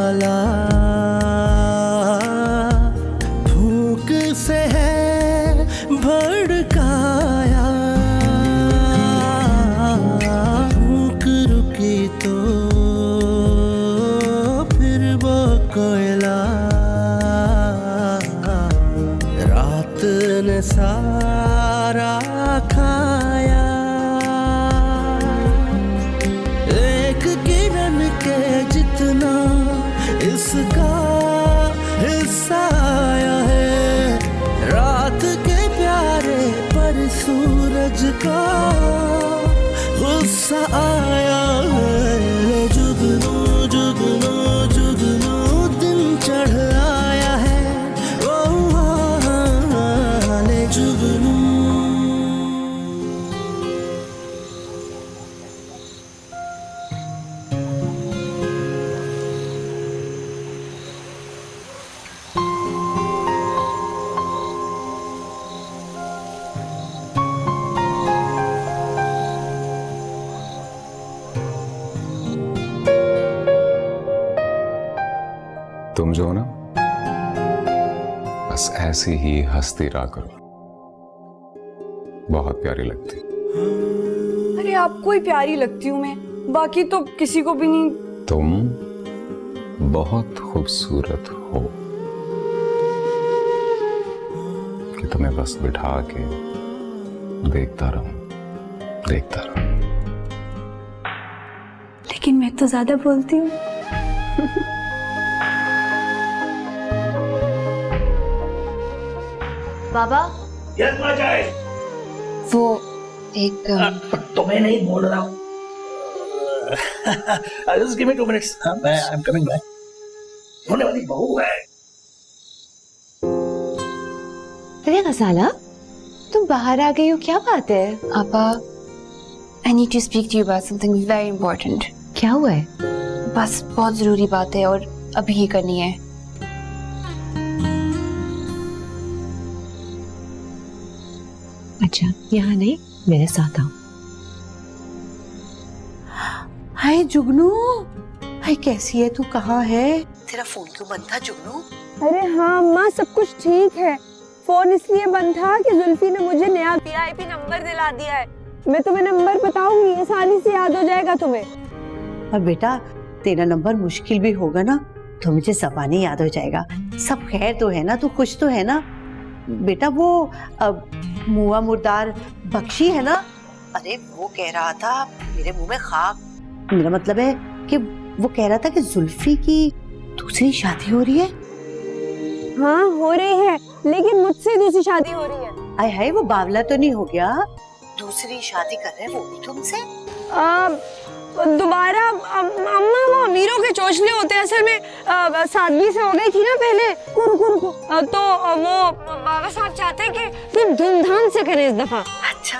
वाला फूंक से है भड़काया, फूंक रुकी तो फिर वो कोयला, रात ने सारा खाया। एक किरण के जितना इसका हिस्सा आया है, रात के प्यारे पर सूरज का गुस्सा आया है। जुगनू जुगनू जुगनू दिन चढ़ आया है, ओ ले जुगनू। तुम जो हो ना, बस ऐसी ही हंसती रहा करो, बहुत प्यारी लगती। अरे आपको ही प्यारी लगती हूँ मैं, बाकी तो किसी को भी नहीं। तुम बहुत खूबसूरत हो कि तुम्हें बस बिठा के देखता रहूं, देखता रहूं। लेकिन मैं तो ज्यादा बोलती हूँ। बाबा, यस माँ जाए। वो एक तुम्हें नहीं बोल रहा हूँ। Just give me 2 minutes. मैं I'm coming back. होने वाली बहू है। अरे गजाला, तुम बाहर आ गई हो, क्या बात है? आपा, I need to speak to you about something very important. क्या हुआ है? बस बहुत जरूरी बात है और अभी ही करनी है। अच्छा, यहाँ नहीं, मेरे साथ आओ। हाय जुगनू, हाय कैसी है तू? कहाँ है? तेरा फोन क्यों बंद था जुगनू? अरे हाँ माँ, सब कुछ ठीक है। फोन इसलिए बंद था कि जुल्फी ने मुझे नया VIP नंबर दिला दिया है। मैं तुम्हें नंबर बताऊंगी, आसानी से याद हो जाएगा तुम्हें। और बेटा, तेरा नंबर मुश्किल भी होगा ना तो मुझे ज़बानी याद हो जाएगा। सब खैर तो है ना? तू खुश तो है ना बेटा? वो मुआ मुर्दार बख्शी है ना? अरे वो कह रहा था मेरे मुंह में खाक। मेरा मतलब है कि वो कह रहा था कि जुल्फी की दूसरी शादी हो रही है। हाँ हो रही है, लेकिन मुझसे दूसरी शादी हो रही है। आय हाय, वो बावला तो नहीं हो गया? दूसरी शादी कर रहे हैं वो भी तुमसे? दोबारा अम्मा, वो अमीरों के चोचले होते हैं। असल में सादगी से हो गई थी ना पहले। रुको तो वो बाबा साहब चाहते हैं कि तुम धूमधाम से करें इस दफा। अच्छा,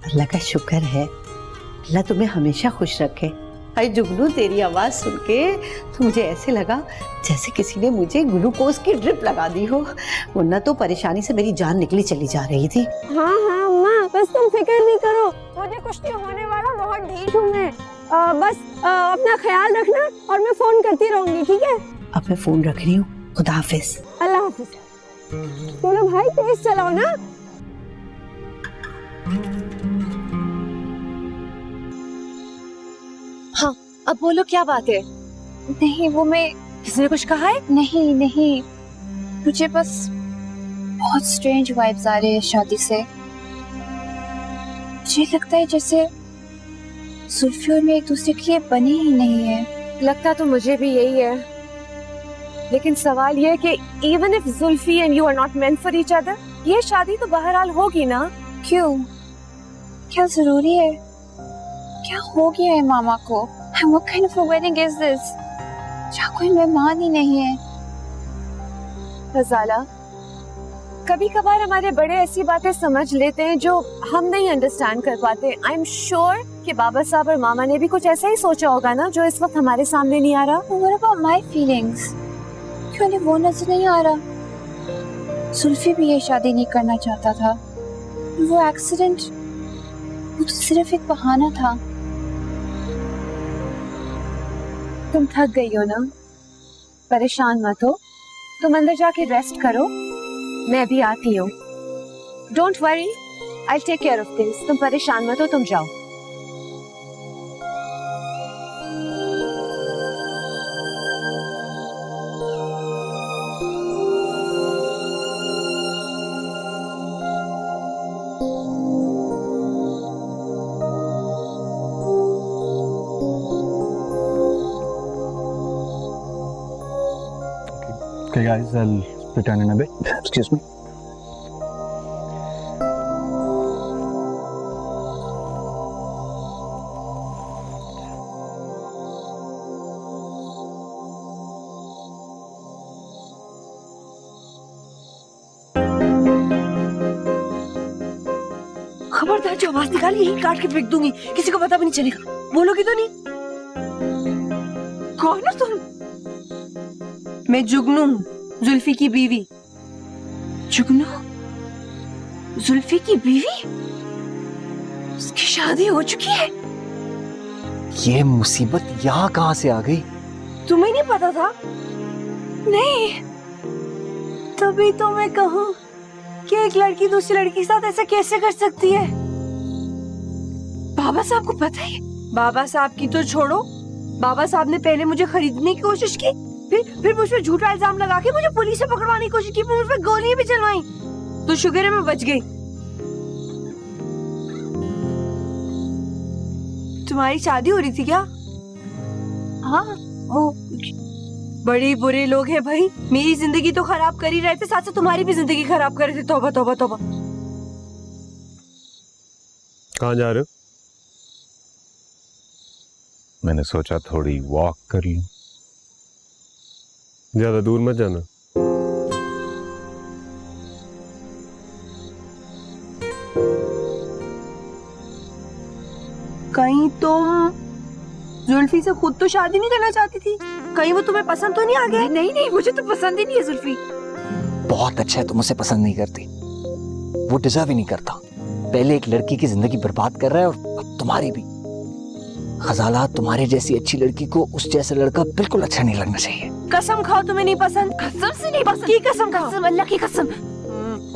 अल्लाह का शुक्र है, अल्लाह तुम्हें हमेशा खुश रखे। अरे जुगनू, तेरी आवाज सुन के तो मुझे ऐसे लगा जैसे किसी ने मुझे ग्लूकोज की ड्रिप लगा दी हो, वरना तो परेशानी से मेरी जान निकली चली जा रही थी। हाँ अम्मा, बस तुम फिक्र नहीं करो, मुझे कुछ नहीं होने वाला, बहुत ढीठ हूँ मैं। बस अपना ख्याल रखना और मैं फोन करती रहूंगी, ठीक है? अब मैं फोन रख रही हूँ, खुदा हाफिज। अल्लाह हाफिज। चलो भाई, तेज चलाओ ना। हाँ, अब बोलो क्या बात है? नहीं, वो मैं, किसी ने कुछ कहा है? नहीं, मुझे बस बहुत स्ट्रेंज वाइब्स आ रहे हैं शादी से। मुझे लगता है जैसे जुल्फी और मैं एक दूसरे के लिए बने ही नहीं है। लगता तो मुझे भी यही है, लेकिन सवाल ये है कि even if Zulfi and you are not meant for each other, ये शादी तो बहरहाल होगी ना? क्यों? क्या जरूरी है? क्या हो गया है मामा को? And what kind of a wedding is this? जहाँ कोई मेहमान ही नहीं है। गजाला, कभी कभार हमारे बड़े ऐसी बातें समझ लेते हैं जो हम नहीं अंडरस्टैंड कर पाते। आई एम श्योर कि बाबा साहब और मामा ने भी कुछ ऐसा ही सोचा होगा ना, जो इस वक्त हमारे सामने नहीं आ रहा। What about my feelings? क्यों उन्हें वो नजर नहीं आ रहा? जुल्फी भी ये शादी नहीं करना चाहता था। वो एक्सीडेंट, वो तो सिर्फ एक बहाना था। तुम थक गई हो ना? परेशान मत हो, तुम अंदर जाके रेस्ट करो, मैं भी आती हूँ। Don't worry, I take care of things. तुम परेशान मत हो, तुम जाओ। Okay guys, I'll return in a bit. Excuse me. खबरदार, जो आवाज निकाली यही काट के फेंक दूंगी, किसी को पता भी नहीं चलेगा। बोलोगी तो नहीं? कौन हो तुम? मैं जुगनू हूँ, जुल्फी की बीवी। जुगनू? जुल्फी की बीवी? उसकी शादी हो चुकी है? ये मुसीबत यहाँ कहाँ से आ गई? तुम्हें नहीं पता था? नहीं, तभी तो मैं कहूँ कि एक लड़की दूसरी लड़की के साथ ऐसा कैसे कर सकती है? बाबा साहब को पता है? बाबा साहब की तो छोड़ो, बाबा साहब ने पहले मुझे खरीदने की कोशिश की, फिर मुझ पे झूठा इल्जाम लगा के मुझे पुलिस से पकड़वाने की कोशिश की, मुझ पे गोलियां भी चलवाई। तो शुक्र है मैं बच गई। तुम्हारी शादी हो रही थी क्या? हाँ, वो बड़े बुरे लोग हैं भाई। मेरी जिंदगी तो खराब कर ही रहे थे, साथ साथ तुम्हारी भी जिंदगी खराब कर रहे थे। तौबा तौबा तौबा। कहाँ जा रहे हो? मैंने सोचा थोड़ी वॉक कर लूं। ज्यादा दूर मत जाना। कहीं तुम जुल्फी से खुद तो शादी नहीं करना चाहती थी? कहीं वो तुम्हें पसंद तो नहीं आ गया? नहीं नहीं, मुझे तो पसंद ही नहीं है जुल्फी। बहुत अच्छा है तुम उसे पसंद नहीं करती, वो डिजर्व ही नहीं करता। पहले एक लड़की की जिंदगी बर्बाद कर रहा है और अब तुम्हारी भी। खजाला, तुम्हारे जैसी अच्छी लड़की को उस जैसा लड़का बिल्कुल अच्छा नहीं लगना चाहिए। कसम खाओ तुम्हें नहीं पसंद? कसम से नहीं पसंद? की कसम खाओ? कसम, अल्लाह की कसम।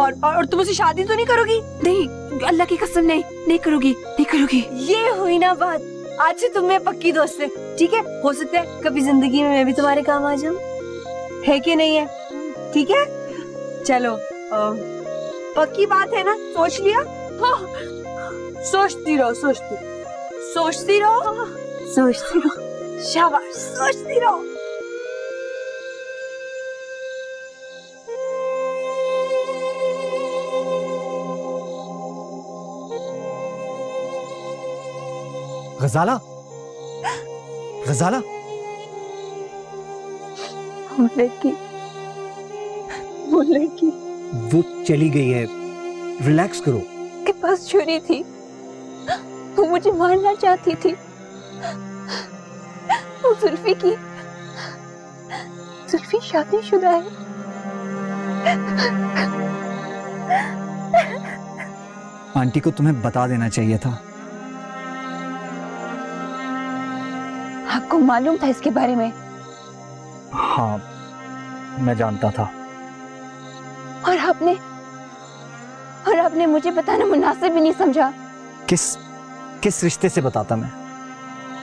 और तुम उसे शादी तो नहीं करोगी? नहीं, अल्लाह की कसम नहीं करोगी, नहीं करोगी। ये हुई ना बात। आज से तुम मेरे पक्की दोस्त है, ठीक है? हो सकता है कभी जिंदगी में मैं भी तुम्हारे काम आ जाऊं, है कि नहीं है? ठीक है, चलो पक्की बात है ना? सोच लिया? हाँ, सोचती रहो, सोचती रहो, सोचती रहो, शाबाश, सोचती रहो। गजाला, गजाला, वो लड़की वो चली गई है, रिलैक्स करो। के पास छुरी थी, वो मुझे मारना चाहती थी। वो जुल्फी शादीशुदा है। आंटी को तुम्हें बता देना चाहिए था। आपको मालूम था इसके बारे में? हाँ, मैं जानता था। और आपने मुझे बताना मुनासिब भी नहीं समझा। किस रिश्ते से बताता मैं?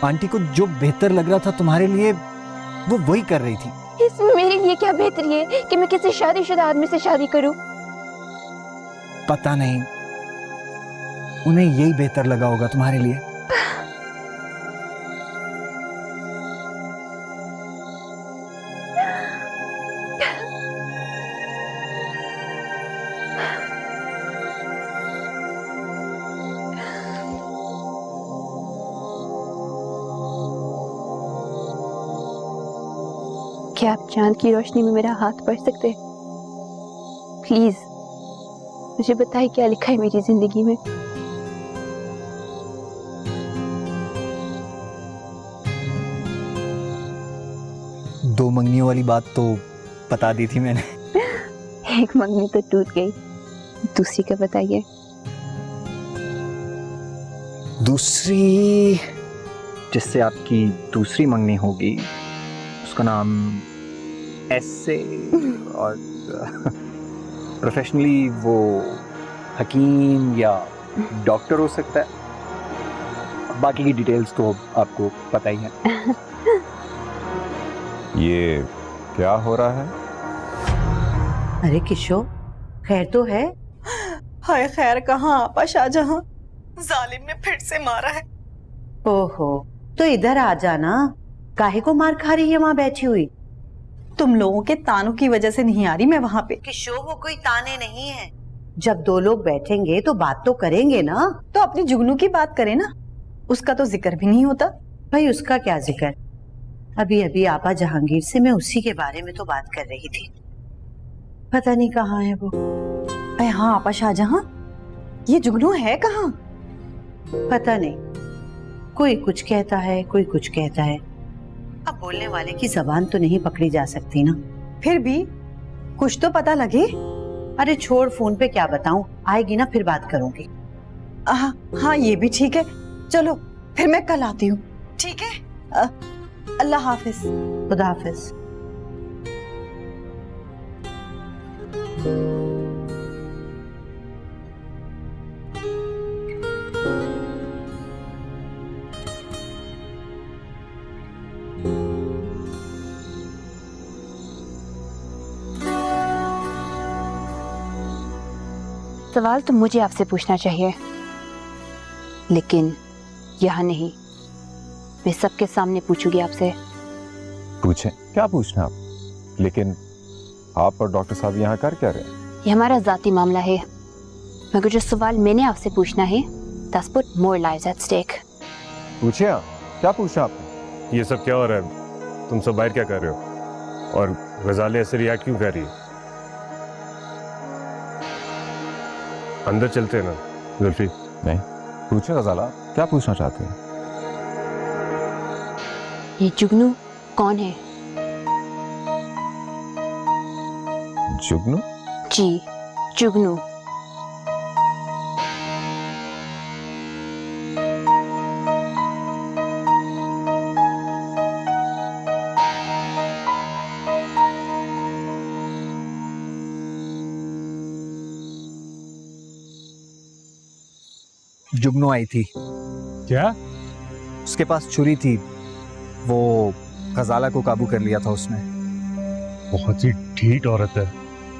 आंटी को जो बेहतर लग रहा था तुम्हारे लिए वो वही कर रही थी। इसमें मेरे लिए क्या बेहतरी है कि मैं किसी शादीशुदा आदमी से शादी करूं? पता नहीं, उन्हें यही बेहतर लगा होगा तुम्हारे लिए। क्या आप चांद की रोशनी में मेरा हाथ पढ़ सकते? प्लीज मुझे बताइए क्या लिखा है मेरी जिंदगी में। दो मंगनियों वाली बात तो बता दी थी मैंने। एक मंगनी तो टूट गई, दूसरी का बताइए। दूसरी, जिससे आपकी दूसरी मंगनी होगी उसका नाम ऐसे और प्रोफेशनली वो हकीम या डॉक्टर हो सकता है। बाकी की डिटेल्स तो आपको पता ही है। ये क्या हो रहा है? अरे किशोर, खैर तो है? हाय खैर कहाँ आपा शाहजहां, जालिम ने फिर से मारा है। ओहो, तो इधर आ जाना, काहे को मार खा रही है वहां बैठी हुई? तुम लोगों के तानों की वजह से नहीं आ रही मैं वहां पे। किशोर, वो कोई ताने नहीं है। जब दो लोग बैठेंगे तो बात तो करेंगे ना। तो अपनी जुगनू की बात करें ना, उसका तो जिक्र भी नहीं होता। भाई उसका क्या जिक्र, अभी अभी आपा जहांगीर से मैं उसी के बारे में तो बात कर रही थी। पता नहीं कहाँ है वो। अरे हाँ आपा शाहजहां, ये जुगनू है कहाँ? पता नहीं, कोई कुछ कहता है कोई कुछ कहता है। अब बोलने वाले की जबान तो नहीं पकड़ी जा सकती ना। फिर भी कुछ तो पता लगे। अरे छोड़, फोन पे क्या बताऊं, आएगी ना फिर बात करूंगी। हाँ ये भी ठीक है, चलो फिर मैं कल आती हूँ। ठीक है, अल्लाह हाफिज। खुदा हाफिज। सवाल तो मुझे आपसे पूछना चाहिए, लेकिन यहाँ नहीं। मैं सबके सामने पूछूंगी आपसे। पूछें, क्या पूछना आप? लेकिन आप और डॉक्टर साहब यहाँ कर क्या रहे हैं? ये हमारा जाती मामला है, मगर जो सवाल मैंने आपसे पूछना है, that's put more lives at stake। पूछिए आप, क्या पूछा आपने? ये सब क्या हो रहा है? तुम सब बाहर क्या कर रहे हो? और गजाले ऐसे रिएक्ट क्यों कर रही है? अंदर चलते हैं ना जुल्फी। नहीं, पूछे गजाला, क्या पूछना चाहते हैं? ये जुगनू कौन है? जुगनू? जी, जुगनू। जुगनू आई थी। क्या? उसके पास छुरी थी, वो गजाला को काबू कर लिया था उसने। बहुत ही ढीठ औरत है,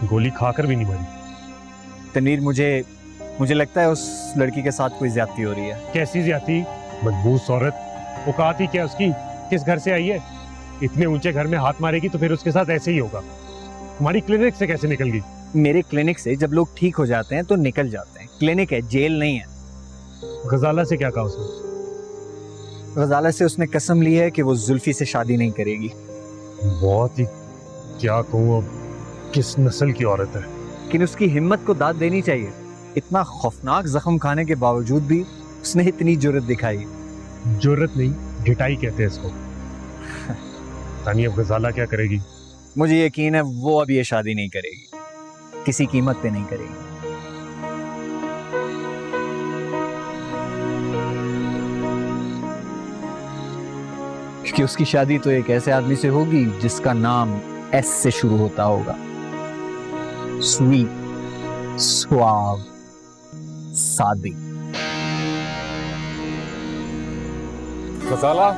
गोली खाकर भी नहीं मरी। तनीर, मुझे लगता है उस लड़की के साथ कोई ज्यादती हो रही है। कैसी ज्यादती? मनबूस औरत। वो कहा थी क्या उसकी? किस घर से आई है? इतने ऊंचे घर में हाथ मारेगी तो फिर उसके साथ ऐसे ही होगा। हमारी क्लिनिक से कैसे निकल गई? मेरे क्लिनिक से जब लोग ठीक हो जाते हैं तो निकल जाते हैं। क्लिनिक है, जेल नहीं है। गजाला से क्या कहा उसने? गजाला से उसने कसम ली है कि वो जुल्फी से शादी नहीं करेगी। बहुत ही, क्या कहूँ अब, किस नस्ल की औरत है। लेकिन उसकी हिम्मत को दाद देनी चाहिए। इतना खौफनाक जख्म खाने के बावजूद भी उसने इतनी जुर्रत दिखाई। जुर्रत नहीं, ढिठाई कहते हैं इसको। तानी अब गजाला क्या करेगी? मुझे यकीन है वो अब ये शादी नहीं करेगी, किसी कीमत पे नहीं करेगी। क्योंकि उसकी शादी तो एक ऐसे आदमी से होगी जिसका नाम एस से शुरू होता होगा। स्वीट, सुआव, सादी। गजाला,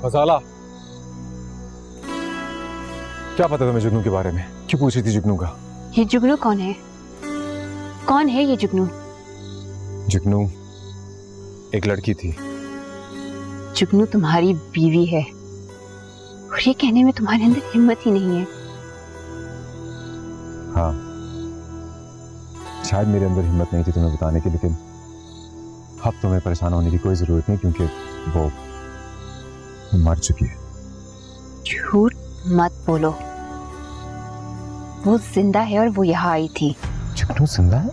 गजाला, क्या पता तुम्हें जुगनू के बारे में? क्यों पूछ रही थी जुगनू का? ये जुगनू कौन है? कौन है ये जुगनू? जुगनू एक लड़की थी। जुगनू तुम्हारी बीवी है, और ये कहने में तुम्हारे अंदर हिम्मत ही नहीं है। हाँ, शायद मेरे अंदर हिम्मत नहीं थी तुम्हें बताने की, लेकिन अब तुम्हें परेशान होने की कोई जरूरत नहीं, क्योंकि वो मर चुकी है। झूठ मत बोलो, वो जिंदा है और वो यहाँ आई थी। जुगनू जिंदा है?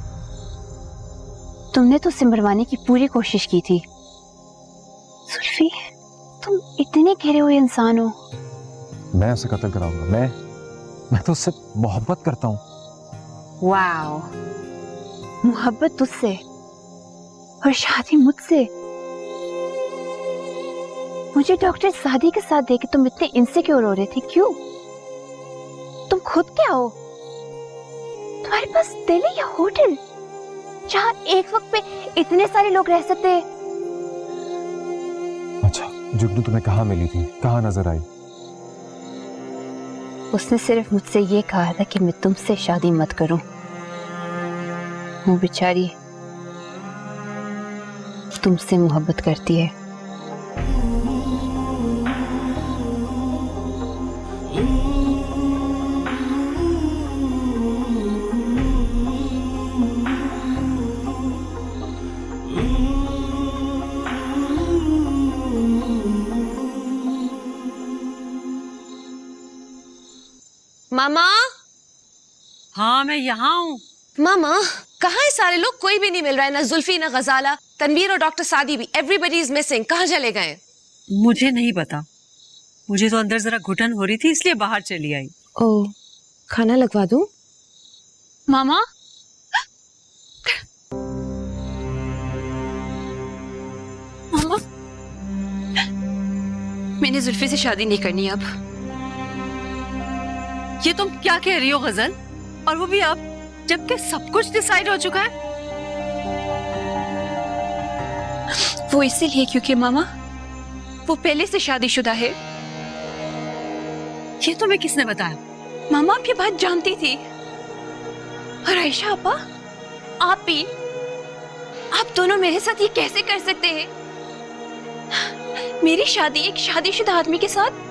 तुमने तो उसे मरवाने की पूरी कोशिश की थी। सुल्फी, तुम इतने गिरे हुए इंसान हो। मैं उसे कत्ल कराऊंगा। मैं तो उससे मोहब्बत करता हूँ। वाओ, मोहब्बत तुझसे और शादी मुझसे? मुझे डॉक्टर सादी के साथ देख के तुम इतने इनसिक्योर हो रहे थे, क्यों? तुम खुद क्या हो? तुम्हारे पास दिल है या होटल जहाँ एक वक्त पे इतने सारे लोग रह सकते हैं? अच्छा, जुगनू तुम्हें कहाँ मिली थी, कहाँ नजर आई? उसने सिर्फ मुझसे ये कहा था कि मैं तुमसे शादी मत करूं। वो बेचारी तुमसे मोहब्बत करती है। मामा, हाँ मैं यहाँ हूँ। मामा कहाँ है सारे लोग? कोई भी नहीं मिल रहा है, ना जुल्फी ना गजाला, तनवीर और डॉक्टर सादी भी। Everybody is missing. कहाँ चले गए? मुझे नहीं पता, मुझे तो अंदर जरा घुटन हो रही थी इसलिए बाहर चली आई। ओह, खाना लगवा दूं? मामा, मामा, मैंने जुल्फी से शादी नहीं करनी अब। ये तुम क्या कह रही हो गजल? और वो भी अब, जबकि सब कुछ डिसाइड हो चुका है। वो इसीलिए क्योंकि मामा वो पहले से शादीशुदा है। ये तुम्हें किसने बताया? मामा आप ये बात जानती थी। और आयशा आपा, आप भी, आप दोनों मेरे साथ ये कैसे कर सकते हैं? मेरी शादी एक शादीशुदा आदमी के साथ?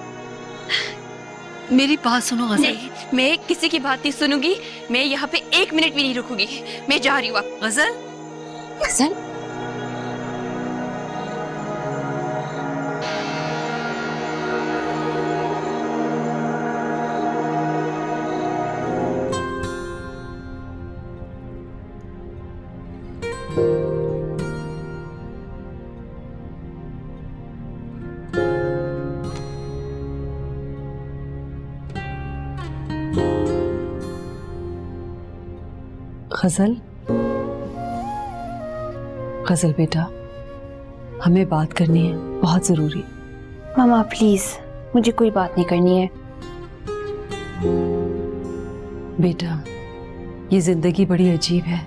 मेरी बात सुनो गजल। नहीं, मैं किसी की बात नहीं सुनूंगी। मैं यहाँ पे 1 मिनट भी नहीं रुकूंगी। मैं जा रही हूँ। गजल, गजल, गजल, गजल बेटा, हमें बात करनी है, बहुत जरूरी। मामा प्लीज, मुझे कोई बात नहीं करनी है। बेटा, ये जिंदगी बड़ी अजीब है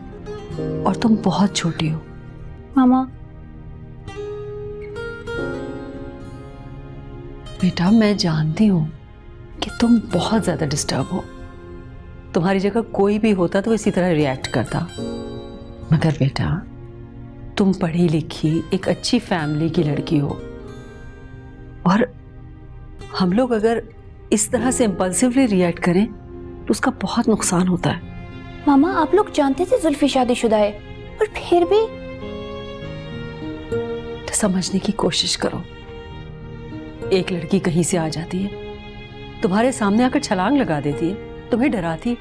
और तुम बहुत छोटी हो। मामा, बेटा मैं जानती हूँ कि तुम बहुत ज्यादा डिस्टर्ब हो। तुम्हारी जगह कोई भी होता तो इसी तरह रिएक्ट करता, मगर बेटा तुम पढ़ी लिखी एक अच्छी फैमिली की लड़की हो, और हम लोग अगर इस तरह से इम्पल्सिवली रिएक्ट करें तो उसका बहुत नुकसान होता है। मामा आप लोग जानते थे जुल्फी शादीशुदा है, और फिर भी तो समझने की कोशिश करो। एक लड़की कहीं से आ जाती है, तुम्हारे सामने आकर छलांग लगा देती है, तुम्हें डराती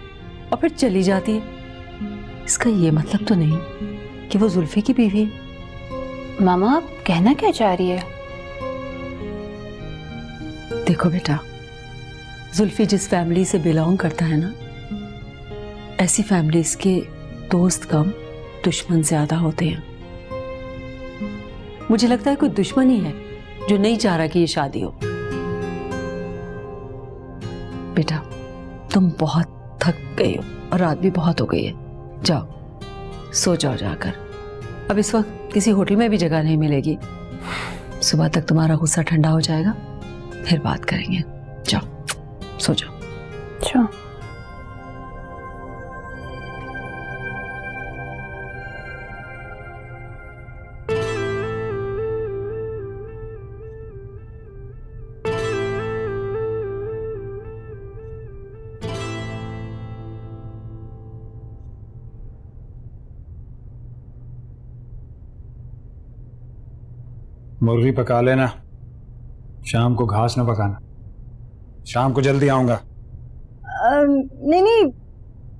और फिर चली जाती है। इसका ये मतलब तो नहीं कि वो जुल्फी की बीवी है। मामा आप कहना क्या चाह रही है? देखो बेटा, जुल्फी जिस फैमिली से बिलोंग करता है ना, ऐसी फैमिलीज के दोस्त कम, दुश्मन ज्यादा होते हैं। मुझे लगता है कोई दुश्मन ही है जो नहीं चाह रहा कि ये शादी हो। बेटा तुम बहुत थक गई हो और रात भी बहुत हो गई है, जाओ सो जाओ जाकर। अब इस वक्त किसी होटल में भी जगह नहीं मिलेगी। सुबह तक तुम्हारा गुस्सा ठंडा हो जाएगा, फिर बात करेंगे। जाओ सो जाओ। अच्छा। मुर्गी पका लेना, शाम को घास न पकाना। शाम को जल्दी आऊंगा। नहीं,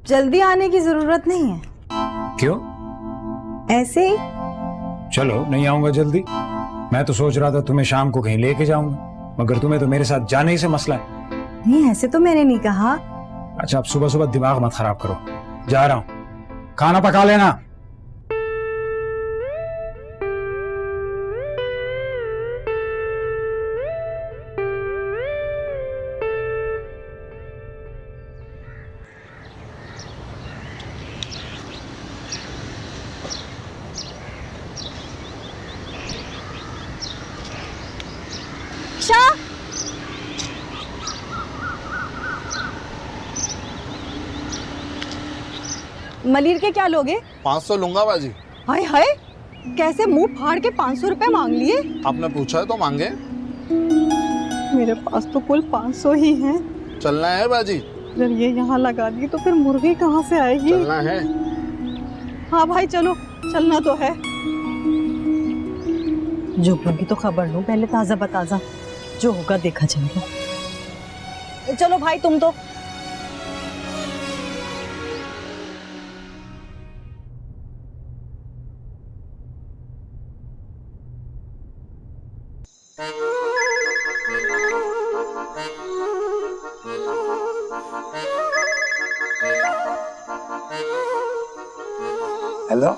जल्दी आने की जरूरत नहीं है। क्यों? ऐसे ही। चलो नहीं आऊंगा जल्दी। मैं तो सोच रहा था तुम्हें शाम को कहीं लेके जाऊंगा, मगर तुम्हें तो मेरे साथ जाने ही से मसला है। नहीं ऐसे तो मैंने नहीं कहा। अच्छा, अब सुबह सुबह दिमाग मत खराब करो। जा रहा हूं, खाना पका लेना। मलिर के क्या लोगे? 500 लूंगा बाजी। हाय हाय, कैसे मुंह फाड़ के 500 रुपए मांग लिए? आपने पूछा है तो मांगे। मेरे पास तो कुल 500 ही हैं। चलना है बाजी? जब ये यहाँ लगा दी तो फिर मुर्गी कहाँ से आएगी? चलना है? हाँ भाई चलो, चलना तो है। जुगनू की तो खबर लो पहले ताजा बताजा, जो होगा देखा जाएगा। चलो भाई तुम तो। हेलो,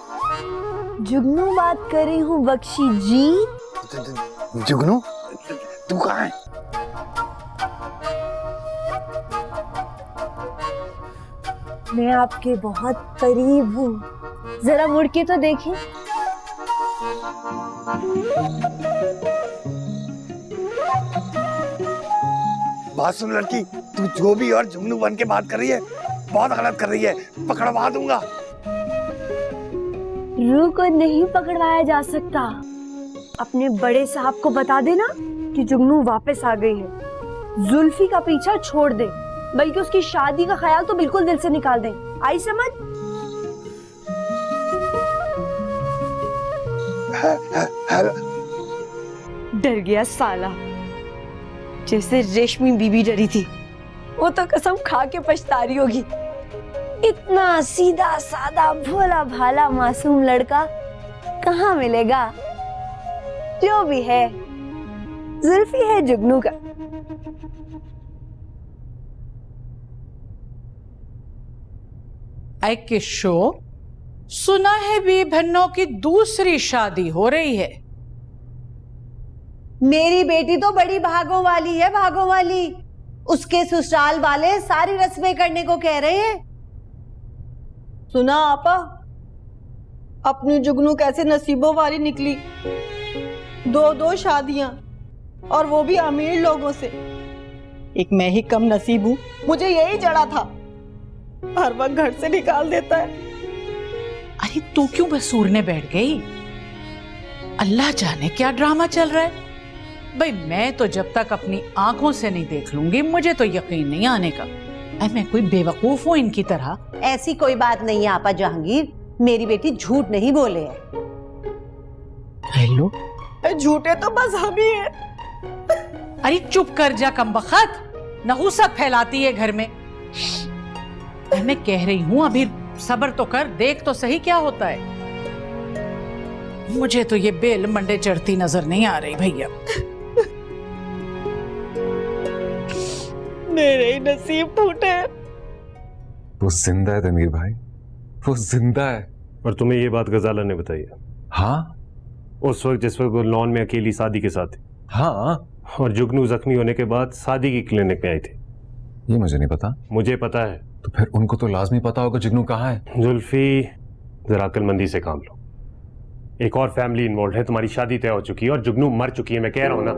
जुगनू बात कर रही हूँ बख्शी जी। जुगनू तू कहाँ है? मैं आपके बहुत करीब हूँ, जरा मुड़ के तो देखें। बात सुन लड़की, तू जो भी और जुगनू बन के बात कर रही है बहुत गलत कर रही है, पकड़वा दूंगा। रूह को नहीं पकड़वाया जा सकता। अपने बड़े साहब को बता देना कि जुगनू वापस आ गई है। जुल्फी का पीछा छोड़ दे, बल्कि उसकी शादी का ख्याल तो बिल्कुल दिल से निकाल दें। आई समझ? डर गया साला, जैसे रेशमी बीबी डरी थी। वो तो कसम खा के पछता रही होगी। इतना सीधा सादा भोला भाला मासूम लड़का कहाँ मिलेगा? जो भी है, जुल्फी है जुगनू का। ऐ किशो, सुना है बी बहनों की दूसरी शादी हो रही है। मेरी बेटी तो बड़ी भागों वाली है, भागों वाली। उसके ससुराल वाले सारी रस्में करने को कह रहे हैं। सुना आपा, अपनी जुगनू कैसे नसीबों वाली निकली। 2 शादियां, और वो भी अमीर लोगों से। एक मैं ही कम नसीब हूं, मुझे यही जड़ा था। हर वक्त घर से निकाल देता है। अरे तू क्यों बसूरने बैठ गई? अल्लाह जाने क्या ड्रामा चल रहा है। भाई मैं तो जब तक अपनी आंखों से नहीं देख लूंगी मुझे तो यकीन नहीं आने का। मैं कोई बेवकूफ हूँ इनकी तरह? ऐसी कोई बात नहीं है आपा जहांगीर, मेरी बेटी झूठ नहीं बोले है। हेलो, झूठे तो बस हम ही हैं। अरे चुप कर जा कमबख्त, नहुसत फैलाती है घर में। मैं कह रही हूँ अभी सब्र तो कर, देख तो सही क्या होता है। मुझे तो ये बेल मंडे चढ़ती नजर नहीं आ रही भैया। मेरे ही नसीब टूटे। वो जिंदा है तमीर भाई, वो जिंदा है। और तुम्हें ये बात गजाला ने बताई है? हाँ, उस वक्त जिस वक्त वो लॉन में अकेली शादी के साथ थी। हाँ, और जुगनू जख्मी होने के बाद शादी की क्लिनिक में आई थी। ये मुझे नहीं पता। मुझे पता है। तो फिर उनको तो लाजमी पता होगा जुगनू कहाँ है। जुल्फी, जरा अक्लमंदी से काम लो। एक और फैमिली इन्वॉल्व है, तुम्हारी शादी तय हो चुकी है और जुगनू मर चुकी है, मैं कह रहा हूं ना।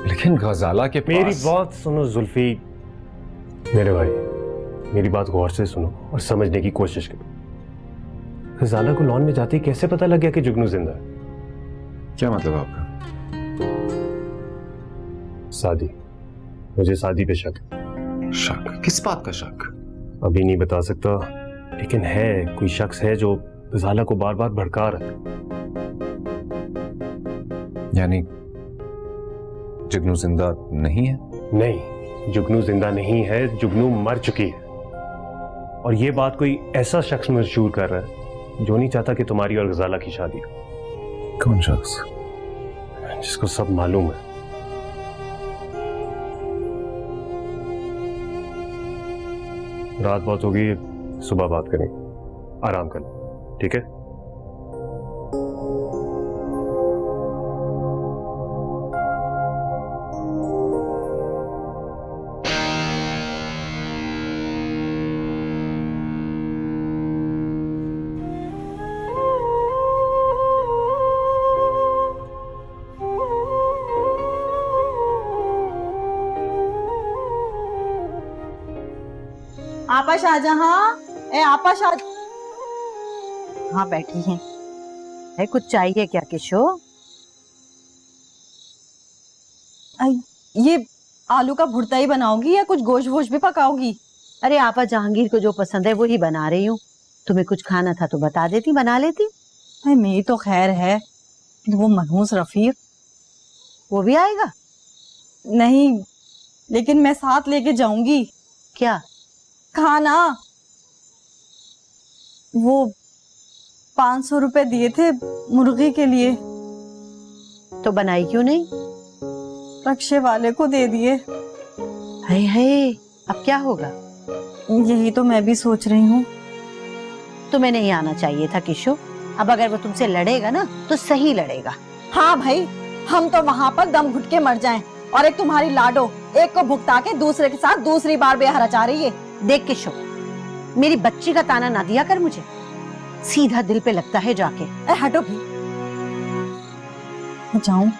लेकिन गजाला के मेरी बात सुनो जुल्फी, मेरे भाई मेरी बात गौर से सुनो और समझने की कोशिश करो। गजाला को लॉन में जाते ही कैसे पता लग गया कि जुगनू जिंदा है? क्या मतलब आपका? शादी, मुझे शादी पे शक। शक? किस बात का शक? अभी नहीं बता सकता, लेकिन है, कोई शख्स है जो गजाला को बार बार भड़का रहा है। यानी जुगनू जिंदा नहीं है? नहीं, जुगनू जिंदा नहीं है, जुगनू मर चुकी है। और ये बात कोई ऐसा शख्स मशहूर कर रहा है जो नहीं चाहता कि तुम्हारी और गजाला की शादी हो। कौन शख्स? जिसको सब मालूम है। रात बहुत होगी, सुबह बात करेंगे। आराम कर लो, ठीक है? आपा शाहजहां, ए आपा शाह, यहाँ बैठी हैं। है कुछ चाहिए क्या किशो? ये आलू का भुर्ता ही बनाओगी या कुछ गोश्त वोश भी पकाओगी? अरे आपा जहांगीर को जो पसंद है वो ही बना रही हूँ। तुम्हें कुछ खाना था तो बता देती, बना लेती। अरे मेरी तो खैर है, वो मनहूस रफीक वो भी आएगा? नहीं, लेकिन मैं साथ लेके जाऊंगी। क्या खाना? वो 500 रुपए दिए थे मुर्गी के लिए, तो बनाई क्यों नहीं? रक्षे वाले को दे दिए। हाय हाय, अब क्या होगा? यही तो मैं भी सोच रही हूँ। तुम्हें नहीं आना चाहिए था किशो। अब अगर वो तुमसे लड़ेगा ना तो सही लड़ेगा। हाँ भाई, हम तो वहाँ पर दम घुट के मर जाएं, और एक तुम्हारी लाडो एक को भुगता के दूसरे के साथ दूसरी बार बेहरा जा रही है। देख किशो, मेरी बच्ची का ताना ना दिया कर मुझे, सीधा दिल पे लगता है जाके। हटो भी। जाऊं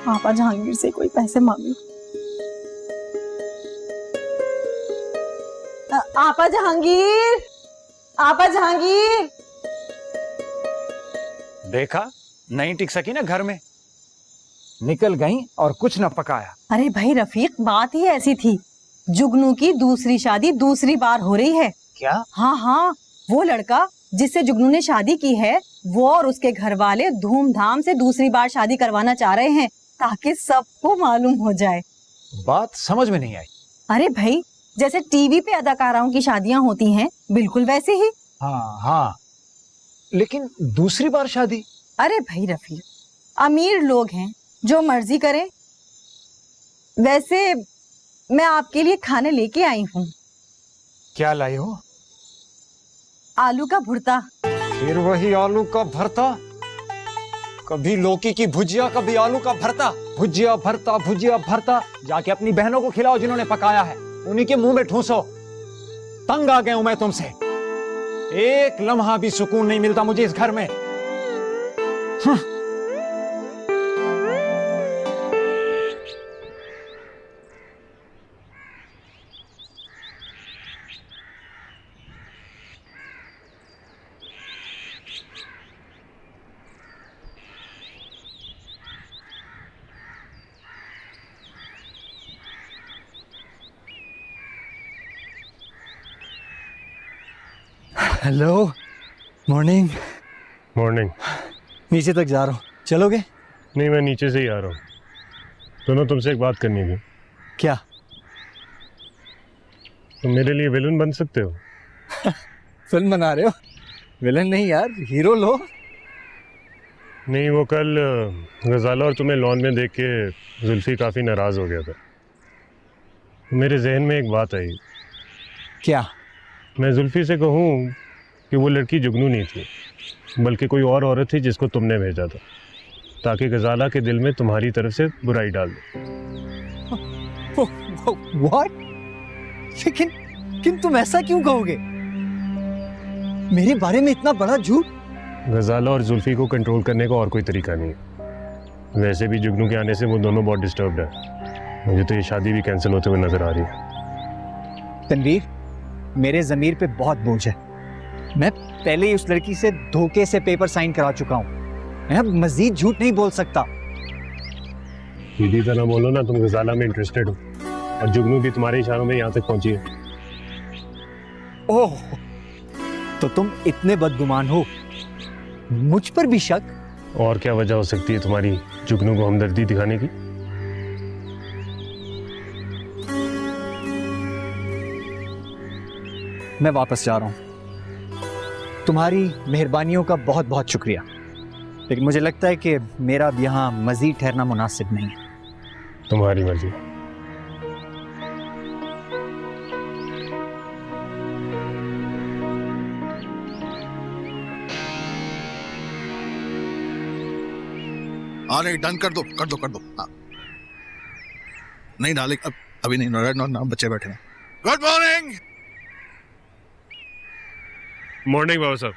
आपा जहांगीर से कोई पैसे मांगू? आपा जहांगीर, आपा जहांगीर। देखा, नहीं टिक सकी ना घर में, निकल गई और कुछ न पकाया। अरे भाई रफीक, बात ही ऐसी थी। जुगनू की दूसरी शादी दूसरी बार हो रही है। क्या? हाँ हाँ, वो लड़का जिससे जुगनू ने शादी की है, वो और उसके घर वाले धूमधाम से दूसरी बार शादी करवाना चाह रहे हैं, ताकि सबको मालूम हो जाए। बात समझ में नहीं आई। अरे भाई, जैसे टीवी पे अदाकाराओं की शादियां होती हैं, बिल्कुल वैसे ही। हाँ हाँ, लेकिन दूसरी बार शादी? अरे भाई रफीक, अमीर लोग हैं, जो मर्जी करें। वैसे मैं आपके लिए खाने लेके आई हूँ। क्या लाई हो? आलू का भुर्ता। फिर वही आलू का भरता? कभी लौकी की भुजिया, कभी आलू का भरता। भुजिया भरता, भुजिया भरता। जाके अपनी बहनों को खिलाओ जिन्होंने पकाया है, उन्हीं के मुंह में ठूंसो। तंग आ गया हूं मैं तुमसे। एक लम्हा भी सुकून नहीं मिलता मुझे इस घर में। Hello, morning. मॉर्निंग। नीचे तक जा रहा हूँ, चलोगे? नहीं, मैं नीचे से ही आ रहा हूँ। दोनों तुमसे एक बात करनी थी। क्या? तुम मेरे लिए विलन बन सकते हो। फिल्म बना रहे हो? विलन नहीं यार, हीरो लो। नहीं, वो कल गजाला और तुम्हें लॉन में देख के जुल्फी काफ़ी नाराज़ हो गया था। मेरे जहन में एक बात आई। क्या? मैं जुल्फी से कहूँ कि वो लड़की जुगनू नहीं थी, बल्कि कोई और औरत थी जिसको तुमने भेजा था, ताकि गजाला के दिल में तुम्हारी तरफ से बुराई डाल दे। What? लेकिन तुम ऐसा क्यों कहोगे? मेरे बारे में इतना बड़ा झूठ? गजाला और जुल्फी को कंट्रोल करने का और कोई तरीका नहीं है। वैसे भी जुगनू के आने से वो दोनों बहुत डिस्टर्ब्ड है। मुझे तो ये शादी भी कैंसिल होते हुए नजर आ रही है। तनवीर, मेरे जमीर पे बहुत बोझ है। मैं पहले ही उस लड़की से धोखे से पेपर साइन करा चुका हूँ। मैं अब मजीद झूठ नहीं बोल सकता। सीधी तरह बोलो ना, तुम गजाला में इंटरेस्टेड हो और जुगनू भी तुम्हारे इशारों में यहाँ तक पहुंची है। ओह, तो तुम इतने बदगुमान हो? मुझ पर भी शक? और क्या वजह हो सकती है तुम्हारी जुगनू को हमदर्दी दिखाने की? मैं वापस जा रहा हूं। तुम्हारी मेहरबानियों का बहुत बहुत शुक्रिया, लेकिन मुझे लगता है कि मेरा अब यहाँ मजीद ठहरना मुनासिब नहीं है। तुम्हारी मर्जी। हाँ नहीं, डन कर दो कर दो कर दो। हाँ नहीं डाले, अब अभी नहीं, ना बच्चे बैठे हैं। Good morning. मॉर्निंग बाबू साहब।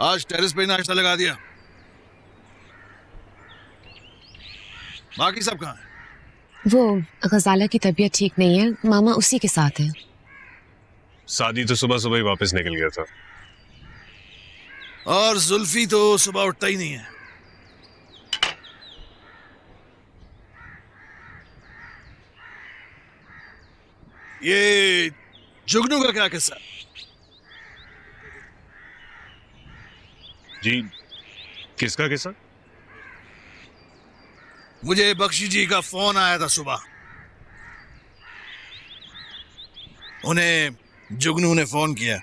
आज टेरेस पे नाश्ता लगा दिया। बाकी सब कहाँ है? वो गजाला की तबीयत ठीक नहीं है, मामा उसी के साथ है। शादी तो सुबह सुबह ही वापस निकल गया था। और जुल्फी तो सुबह उठता ही नहीं है। ये जुगनू का क्या किस्सा? जी किसका किस्सा? मुझे बख्शी जी का फोन आया था सुबह। उन्हें जुगनू ने फोन किया।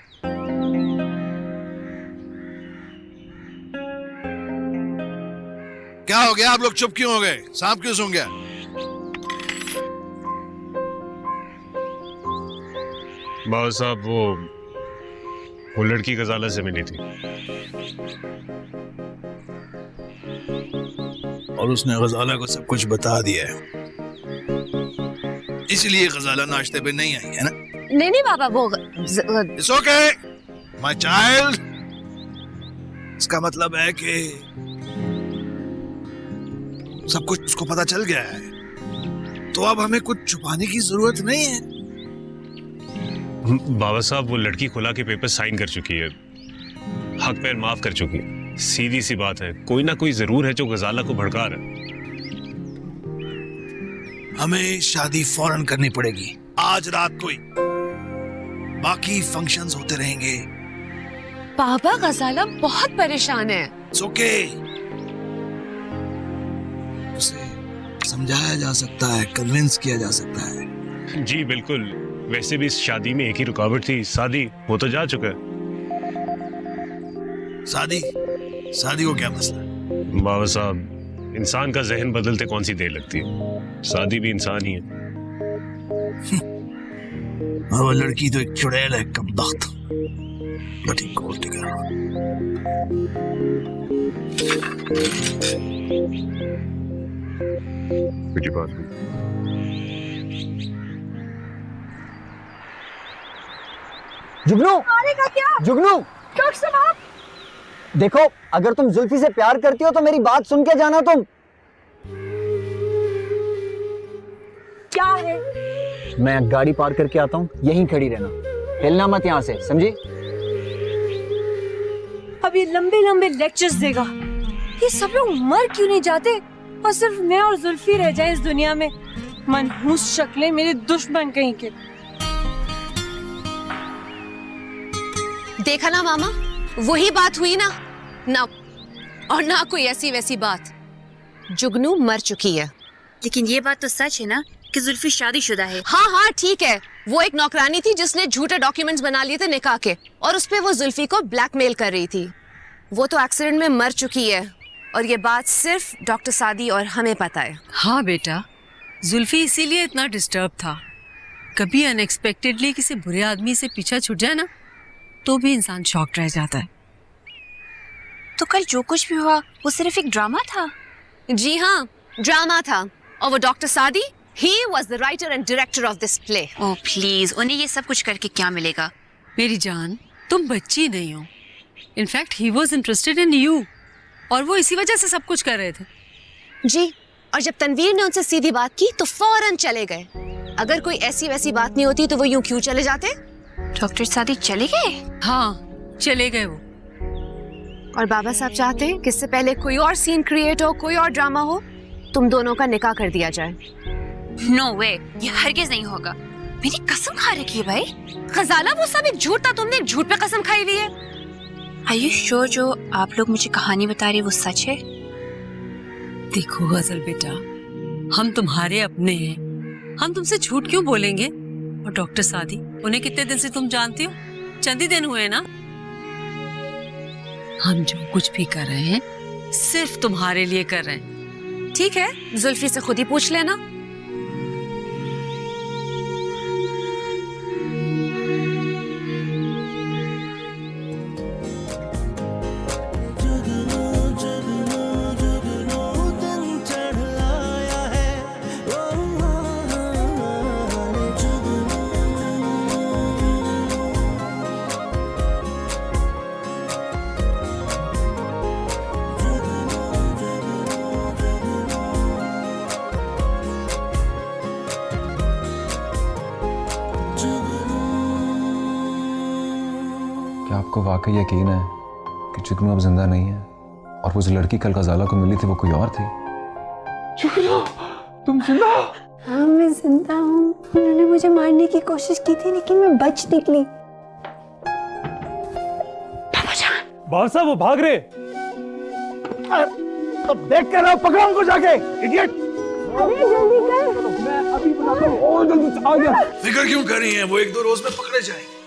क्या हो गया? आप लोग चुप क्यों हो गए? सांप क्यों सूंघ गया? बाबा साहब वो लड़की गजाला से मिली थी और उसने गजाला को सब कुछ बता दिया है, इसलिए गजाला नाश्ते पे नहीं आई है ना? नहीं बाबा, वो It's okay, my child. इसका मतलब है कि सब कुछ उसको पता चल गया है, तो अब हमें कुछ छुपाने की जरूरत नहीं है। बाबा साहब वो लड़की खुला के पेपर साइन कर चुकी है, हक पैर माफ कर चुकी है। सीधी सी बात है, कोई ना कोई जरूर है जो गजाला को भड़का रहा है। हमें शादी फौरन करनी पड़ेगी, आज रात को ही। बाकी फंक्शंस होते रहेंगे। बाबा गजाला बहुत परेशान है। It's okay. उसे समझाया जा सकता है, कन्विंस किया जा सकता है। जी बिल्कुल। वैसे भी इस शादी में एक ही रुकावट थी, शादी। वो तो जा चुका है। शादी को क्या मसला? बाबा साहब, इंसान का जहन बदलते कौन सी देर लगती है? शादी भी इंसान ही है। और वो लड़की तो एक चुड़ैल है, कमबख्त। Bloody gold digger. कुछ बात नहीं। जुगनू, का क्या? जुगनू, डॉक्टर साहब, देखो, अगर तुम जुल्फी से प्यार करती हो तो मेरी बात सुन के जाना। तुम क्या है? मैं गाड़ी पार करके आता हूँ, यहीं खड़ी रहना, हिलना मत यहाँ से, समझी? अब ये लंबे लंबे लेक्चर्स देगा। ये सब लोग मर क्यों नहीं जाते और सिर्फ मैं और जुल्फी रह जाए इस दुनिया में? मनहूस शक्लें, मेरे दुश्मन कहीं के। देखा ना मामा, वही बात हुई ना। ना और ना कोई ऐसी वैसी बात। जुगनू मर चुकी है। लेकिन ये बात तो सच है ना कि जुल्फी शादीशुदा है। हाँ ठीक है, वो एक नौकरानी थी जिसने झूठे डॉक्यूमेंट्स बना लिए थे निकाह के, और उस पे वो जुल्फी को ब्लैकमेल कर रही थी। वो तो एक्सीडेंट में मर चुकी है, और ये बात सिर्फ डॉक्टर सादी और हमें पता है। हाँ बेटा, जुल्फी इसीलिए इतना डिस्टर्ब था। कभी अनएक्सपेक्टेडली किसी बुरे आदमी से पीछा छूट जाए ना, तो भी इंसान शॉक्ड रह जाता है। तो कल जो कुछ भी हुआ वो सिर्फ एक ड्रामा था। जी हाँ, ड्रामा था। और वो डॉक्टर सादी, he was the writer and director of this play. Oh please, उन्हें ये सब कुछ करके क्या मिलेगा? मेरी जान, तुम बच्ची नहीं हो। In fact he was interested in you, और वो इसी वजह से सब कुछ कर रहे थे। जी, और जब तनवीर ने उनसे सीधी बात की तो फौरन चले गए। अगर कोई ऐसी वैसी बात नहीं होती तो वो यूं क्यों चले जाते? डॉक्टर सादी चले गए? हाँ, चले गए वो। और बाबा साहब चाहते हैं कि इससे पहले कोई और सीन क्रिएट हो, कोई और ड्रामा हो, तुम दोनों का निकाह कर दिया जाए। नो वे, ये हरगिज नहीं होगा। मेरी कसम खा रखी है भाई। खजाला, वो सब एक झूठ था, तुमने एक झूठ पे कसम खाई हुई है। Are you sure जो आप लोग मुझे कहानी बता रहे वो सच है? देखो गजल बेटा, हम तुम्हारे अपने हैं, हम तुमसे झूठ क्यों बोलेंगे? और डॉक्टर सादी, उन्हें कितने दिन से तुम जानती हो? चंद ही दिन हुए ना। हम जो कुछ भी कर रहे हैं सिर्फ तुम्हारे लिए कर रहे हैं। ठीक है, जुल्फी से खुद ही पूछ लेना। क्या आपको वाकई यकीन है कि जुगनू अब जिंदा नहीं है और वो जो लड़की कल गजाला को मिली थी वो कोई और थी। तुम जिंदा? हाँ मैं जिंदा हूँ। उन्होंने मुझे मारने की कोशिश की थी लेकिन मैं बच निकली। बाबा साहब वो भाग रहे। तो देख कर रहा पकड़ो उनको जाके, इडियट। अरे जल्दी कर। मैं अभी बुलाता हूँ। ओ जल्दी आ गया। फिक्र क्यों कर रही हैं? वो 1-2 रोज में पकड़े जाएंगे।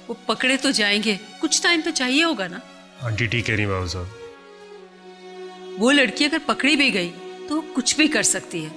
वो पकड़े तो जाएंगे, कुछ टाइम तो चाहिए होगा ना। आंटी ठीक कह रही बाबा साहब। वो लड़की अगर पकड़ी भी गई तो वो कुछ भी कर सकती है।